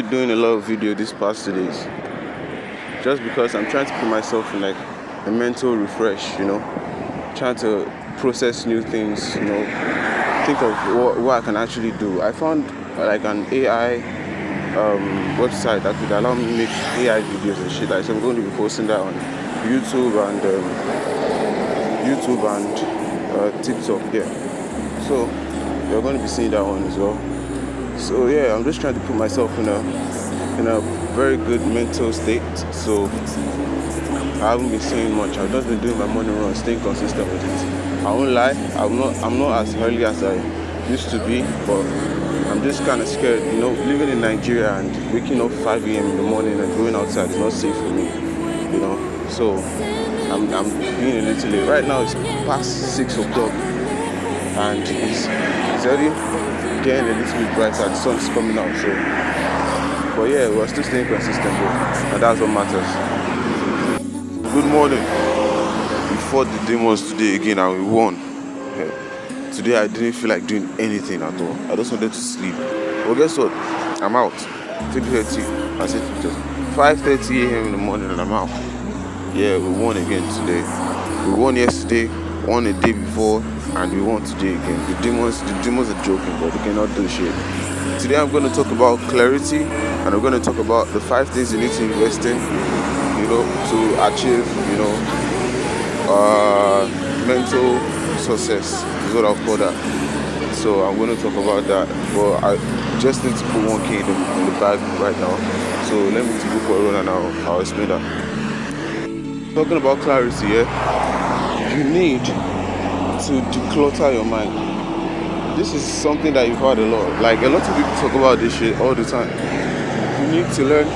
been doing a lot of video these past 2 days just because I'm trying to put myself in like a mental refresh, trying to process new things, think of what I can actually do. I found like an AI website that could allow me to make AI videos and shit. Like, so I'm going to be posting that on YouTube and TikTok. Yeah, so you're going to be seeing that one as well. So yeah, I'm just trying to put myself in a very good mental state. So I haven't been saying much. I've just been doing my morning run, staying consistent with it. I won't lie, I'm not as early as I used to be, but I'm just kind of scared. Living in Nigeria and waking up 5 a.m. in the morning and going outside is not safe for me. So I'm being a little late. Right now it's past 6 o'clock and it's already getting a little bit brighter. The sun's coming out. So, but yeah, we're still staying consistent, bro, and that's what matters. Good morning. We fought the demons today again and we won. Yeah. Today I didn't feel like doing anything at all. I just wanted to sleep. Well, guess what? I'm out. 3:30. I said 5:30 a.m. in the morning and I'm out. Yeah, we won again today. We won yesterday, won a day before, and we won today again. The demons are joking, but they cannot do shit. Today I'm going to talk about clarity, and I'm going to talk about the 5 things you need to invest in, to achieve, mental success is what I'll call that. So I'm going to talk about that, but I just need to put 1K in the bag right now. So let me go for a run and I'll explain that. Talking about clarity, you need to declutter your mind. This is something that you've heard a lot. Like, a lot of people talk about this shit all the time. You need to learn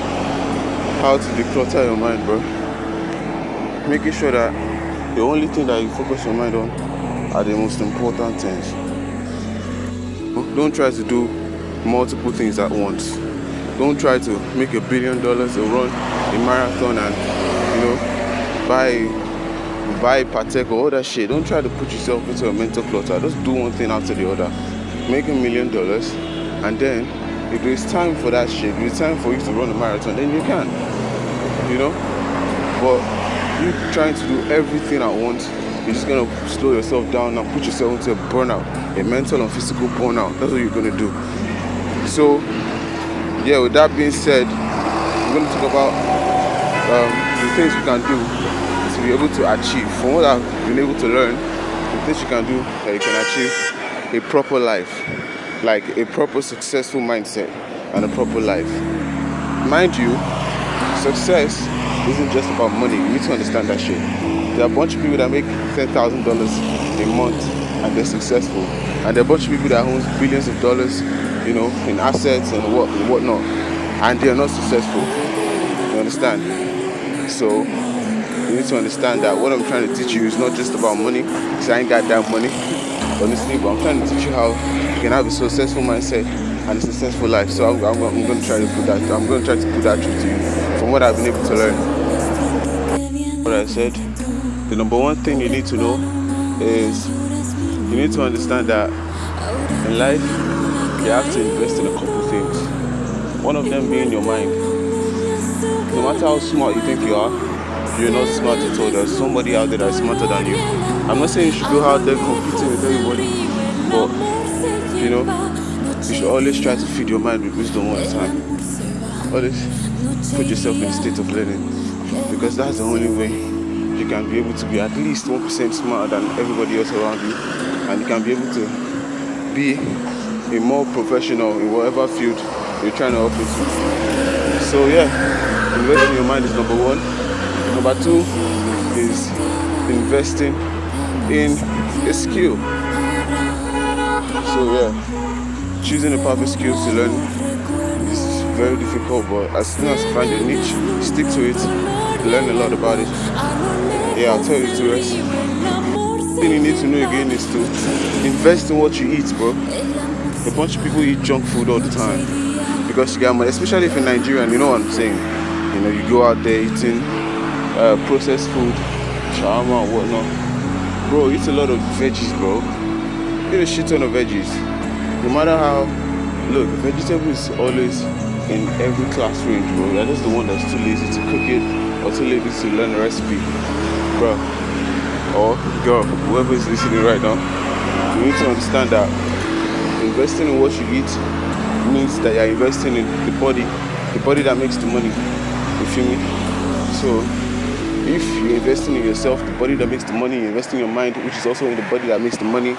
how to declutter your mind, bro. Making sure that the only thing that you focus your mind on are the most important things. Don't try to do multiple things at once. Don't try to make $1 billion or run a marathon and buy Patek or all that shit. Don't try to put yourself into a mental clutter. Just do one thing after the other. Make $1 million, and then if there's time for that shit, if it's time for you to run a marathon, then you can. But you trying to do everything at once, you're just gonna slow yourself down and put yourself into a burnout, a mental and physical burnout. That's what you're gonna do. So yeah, with that being said, we're gonna talk about the things you can do to be able to achieve. From what I've been able to learn, the things you can do that you can achieve a proper life, like a proper successful mindset and a proper life. Mind you, success isn't just about money. You need to understand that shit. There are a bunch of people that make $10,000 a month and they're successful, and there are a bunch of people that own billions of dollars, in assets and whatnot, and they are not successful. You understand? So you need to understand that what I'm trying to teach you is not just about money, because I ain't got that money, honestly, but I'm trying to teach you how you can have a successful mindset and a successful life. So I'm going to try to put that. I'm going to try to put that truth to you from what I've been able to learn. What I said, the number one thing you need to know is you need to understand that in life you have to invest in a couple things. One of them being your mind. No matter how smart you think you are, you're not smart at all. There's somebody out there that's smarter than you. I'm not saying you should go out there competing with everybody, but you should always try to feed your mind with wisdom all the time. Always put yourself in a state of learning, because that's the only way you can be able to be at least 1% smarter than everybody else around you, and you can be able to be a more professional in whatever field you're trying to operate in. So yeah, investing in your mind is number one. Number 2 is investing in a skill. So yeah, choosing the perfect skills to learn is very difficult, but as soon as you find your niche, stick to it, learn a lot about it. Yeah, I'll tell you the rest. The thing you need to know again is to invest in what you eat, bro. A bunch of people eat junk food all the time because you get money, especially if you're Nigerian. You know what I'm saying? You go out there eating processed food, shawarma and whatnot. Bro, eat a lot of veggies, bro. Eat a shit ton of veggies. No matter how, look, vegetable is always in every class range, bro. You're just the one that's too lazy to cook it or too lazy to learn a recipe, bro. Or girl, whoever is listening right now, you need to understand that investing in what you eat means that you're investing in the body that makes the money. You feel me? So if you're investing in yourself, the body that makes the money, you're investing in your mind, which is also in the body that makes the money,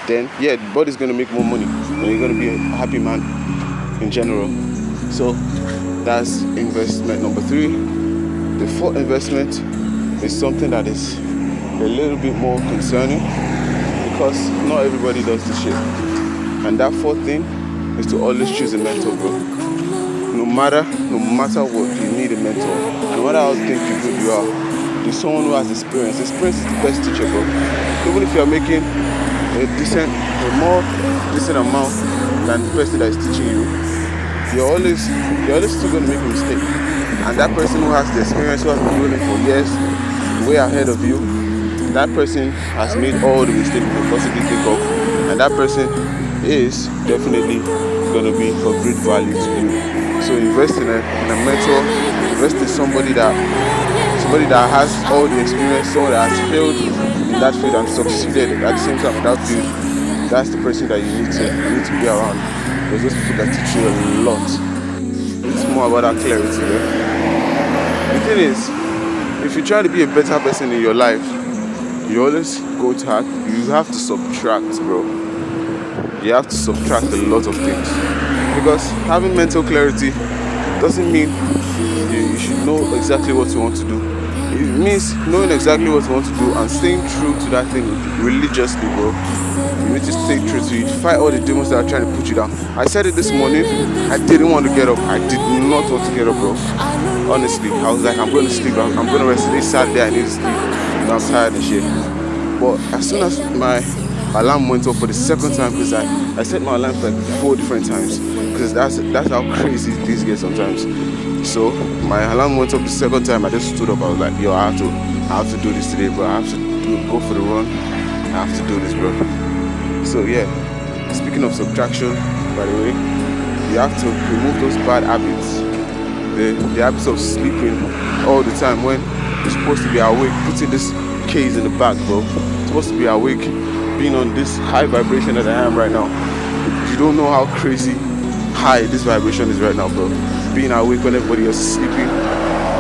then yeah, the body's gonna make more money and you're gonna be a happy man in general. So that's investment number 3. The 4th investment is something that is a little bit more concerning because not everybody does this shit. And that 4th thing is to always choose a mentor, bro. No matter what, you need a mentor. No matter how think you good you are, there's someone who has experience. Experience is the best teacher, bro. Even if you're making a more decent amount than the person that is teaching you, you're always still going to make a mistake. And that person who has the experience, who has been doing it for years, way ahead of you, that person has made all the mistakes you can possibly think of, and that person is definitely going to be of great value to you. So invest in a mentor, invest in somebody that has all the experience, someone that has failed in that field and succeeded at the same time in that field. That's the person that you need to be around. There's those people that teach you a lot. It's more about that clarity, The thing is, if you try to be a better person in your life, you always go to hard. You have to subtract, bro. You have to subtract a lot of things. Because having mental clarity doesn't mean you should know exactly what you want to do. It means knowing exactly what you want to do and staying true to that thing religiously, bro. You need to stay true to it. Fight all the demons that are trying to put you down. I said it this morning. I didn't want to get up. I did not want to get up, bro. Honestly, I was like, I'm going to sleep. I'm going to rest. Today's Saturday. I need to sleep. I'm tired and shit. But as soon as my alarm went off for the second time, because I set my alarm like 4 different times, because that's how crazy things get sometimes. So my alarm went off the second time. I just stood up. I was like, yo, I have to do this today, bro. I have to go for the run. I have to do this, bro. So yeah, speaking of subtraction, by the way, you have to remove those bad habits. The habits of sleeping all the time when you're supposed to be awake, putting this case in the back, bro. You're supposed to be awake, being on this high vibration that I am right now. You don't know how crazy high this vibration is right now, bro. Being awake when everybody else is sleeping,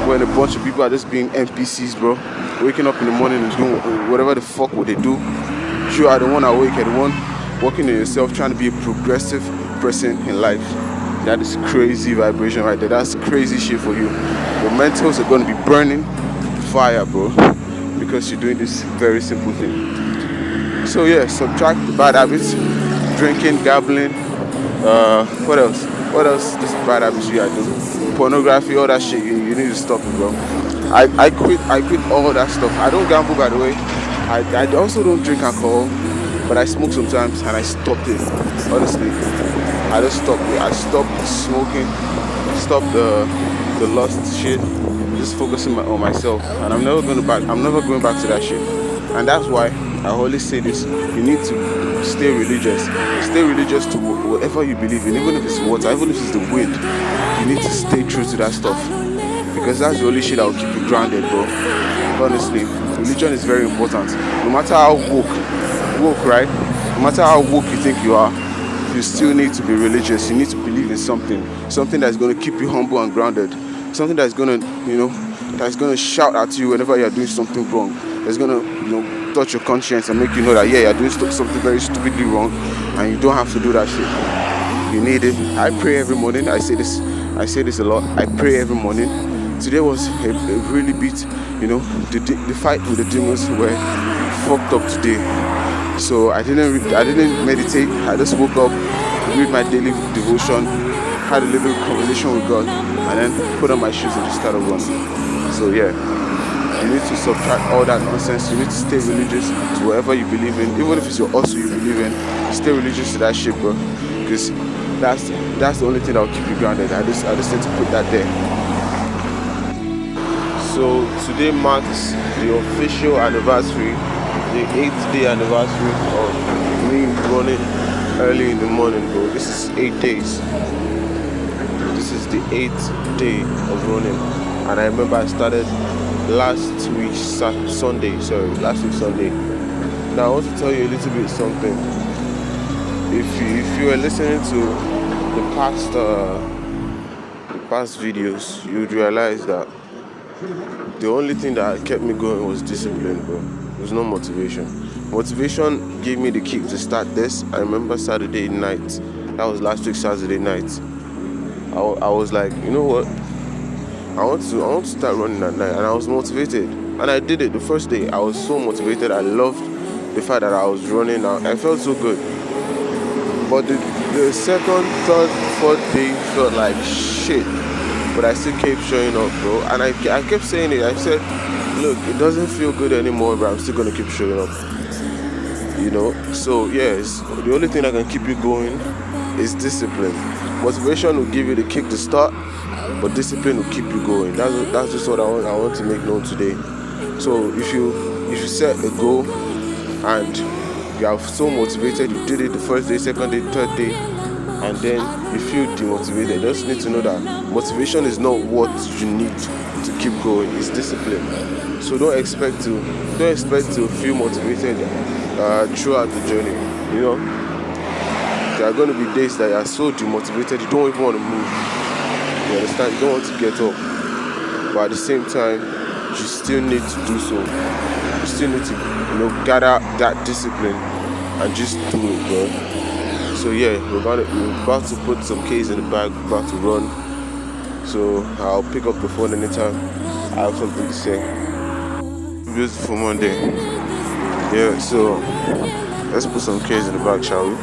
when a bunch of people are just being NPCs, bro. Waking up in the morning and doing whatever the fuck would they do. You are the one awake, you're the one working on yourself, trying to be a progressive person in life. That is crazy vibration right there. That's crazy shit for you. Your mentals are going to be burning fire, bro, because you're doing this very simple thing. So yeah, subtract the bad habits. Drinking, gambling, what else this bad habits you are doing? Pornography, all that shit, you need to stop it, bro. I quit all that stuff. I don't gamble, by the way. I also don't drink alcohol, but I smoke sometimes, and I stopped it. Honestly, I just stopped it. I stopped smoking, stopped the lust shit, just focusing on myself. And I'm never going back to that shit. And that's why I always say this: you need to stay religious. Stay religious to whatever you believe in, even if it's water, even if it's the wind. You need to stay true to that stuff, because that's the only shit that will keep you grounded, bro. Honestly, religion is very important. No matter how woke, right? No matter how woke you think you are, you still need to be religious. You need to believe in something that's going to keep you humble and grounded. Something that's going to shout at you whenever you're doing something wrong. That's going to, touch your conscience and make you know that, yeah, you're doing something very stupidly wrong, and you don't have to do that shit. You need it. I pray every morning. I say this a lot. I pray every morning. Today was a really bit, the fight with the demons were fucked up today. So I didn't meditate. I just woke up, read my daily devotion, had a little conversation with God, and then put on my shoes and just started running. So yeah, you need to subtract all that nonsense. You need to stay religious to whatever you believe in, even if it's your also you believe in. Stay religious to that shit, bro, because that's the only thing that will keep you grounded. I just need to put that there. So today marks the official anniversary, the 8th day anniversary of me running early in the morning, bro. This is 8 days. this is the 8th day of running, and I remember I started last week Sunday. Now I want to tell you a little bit something. If you were listening to the past videos, you would realize that the only thing that kept me going was discipline, bro. It was no motivation. Motivation gave me the kick to start this. I remember Saturday night. That was last week Saturday night. I was like, you know what? I want to start running at night, and I was motivated. And I did it the first day. I was so motivated. I loved the fact that I was running. I felt so good. But the second, third, fourth day felt like shit. But I still kept showing up, bro. And I kept saying it. I said, look, it doesn't feel good anymore, but I'm still gonna keep showing up. You know? So yes, the only thing that can keep you going is discipline. Motivation will give you the kick to start, but discipline will keep you going. That's just what I want to make known today. So if you set a goal and you are so motivated, you did it the first day, second day, third day, and then you feel demotivated, you just need to know that motivation is not what you need to keep going, it's discipline. So don't expect to feel motivated throughout the journey. You know, there are going to be days that you are so demotivated you don't even want to move. You understand? You don't want to get up, but at the same time you still need to do so. You still need to, gather that discipline and just do it, bro. So yeah, we're about to put some keys in the bag, we're about to run. So I'll pick up the phone anytime I have something to say. Beautiful Monday. Yeah, so let's put some keys in the bag, shall we?